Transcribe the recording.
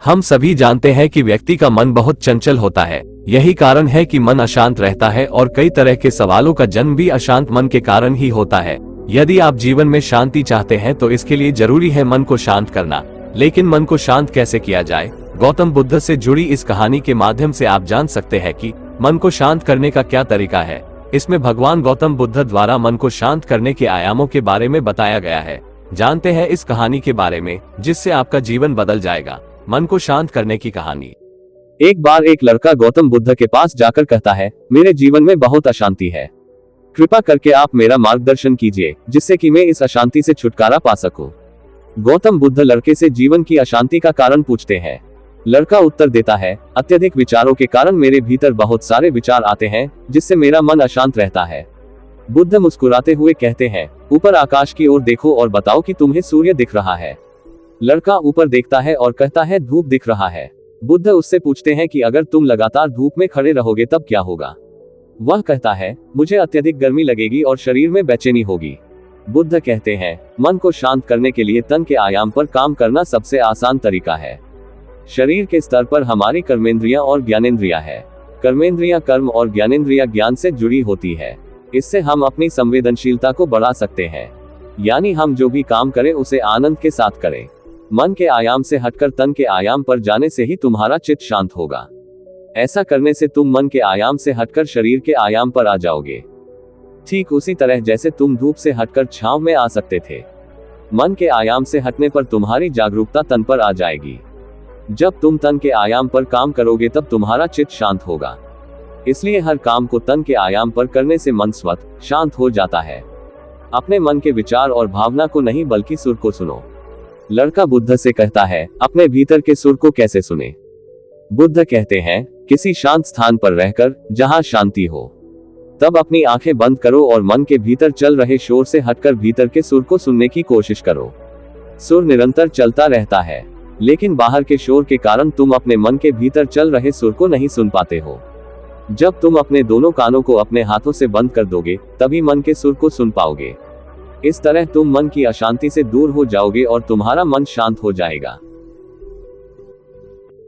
हम सभी जानते हैं कि व्यक्ति का मन बहुत चंचल होता है। यही कारण है कि मन अशांत रहता है और कई तरह के सवालों का जन्म भी अशांत मन के कारण ही होता है। यदि आप जीवन में शांति चाहते हैं तो इसके लिए जरूरी है मन को शांत करना। लेकिन मन को शांत कैसे किया जाए? गौतम बुद्ध से जुड़ी इस कहानी के माध्यम से आप जान सकते हैं कि मन को शांत करने का क्या तरीका है। इसमें भगवान गौतम बुद्ध द्वारा मन को शांत करने के आयामों के बारे में बताया गया है। जानते हैं इस कहानी के बारे में जिससे आपका जीवन बदल जाएगा। मन को शांत करने की कहानी। एक बार एक लड़का गौतम बुद्ध के पास जाकर कहता है, मेरे जीवन में बहुत अशांति है, कृपा करके आप मेरा मार्गदर्शन कीजिए जिससे कि मैं इस अशांति से छुटकारा पा सकूं। गौतम बुद्ध लड़के से जीवन की अशांति का कारण पूछते हैं। लड़का उत्तर देता है, अत्यधिक विचारों के कारण मेरे भीतर बहुत सारे विचार आते हैं जिससे मेरा मन अशांत रहता है। बुद्ध मुस्कुराते हुए कहते हैं, ऊपर आकाश की ओर देखो और बताओ कि तुम्हें सूर्य दिख रहा है। लड़का ऊपर देखता है और कहता है, धूप दिख रहा है। बुद्ध उससे पूछते हैं कि अगर तुम लगातार धूप में खड़े रहोगे तब क्या होगा? वह कहता है, मुझे अत्यधिक गर्मी लगेगी और शरीर में बेचैनी होगी। बुद्ध कहते हैं, मन को शांत करने के लिए तन के आयाम पर काम करना सबसे आसान तरीका है। शरीर के स्तर पर हमारी कर्मेंद्रियां और ज्ञानेंद्रियां है। कर्मेंद्रियां कर्म और ज्ञानेंद्रियां ज्ञान से जुड़ी होती है। इससे हम अपनी संवेदनशीलता को बढ़ा सकते हैं, यानी हम जो भी काम करें उसे आनंद के साथ करें। मन के आयाम से हटकर तन के आयाम पर जाने से ही तुम्हारा चित्त शांत होगा। ऐसा करने से तुम मन के आयाम से हटकर शरीर के आयाम पर आ जाओगे, ठीक उसी तरह जैसे तुम धूप से हटकर छांव में आ सकते थे। मन के आयाम से हटने पर तुम्हारी जागरूकता तन पर आ जाएगी। जब तुम तन के आयाम पर काम करोगे तब तुम्हारा चित्त शांत होगा। इसलिए हर काम को तन के आयाम पर करने से मन स्वतः शांत हो जाता है। अपने मन के विचार और भावना को नहीं बल्कि सुर को सुनो। लड़का बुद्ध से कहता है, अपने भीतर के सुर को कैसे सुने? बुद्ध कहते हैं, किसी शांत स्थान पर रहकर जहां शांति हो, तब अपनी आंखें बंद करो और मन के भीतर चल रहे शोर से हटकर भीतर के सुर को सुनने की कोशिश करो। सुर निरंतर चलता रहता है, लेकिन बाहर के शोर के कारण तुम अपने मन के भीतर चल रहे सुर को नहीं सुन पाते हो। जब तुम अपने दोनों कानों को अपने हाथों से बंद कर दोगे तभी मन के सुर को सुन पाओगे। इस तरह तुम मन की अशांति से दूर हो जाओगे और तुम्हारा मन शांत हो जाएगा।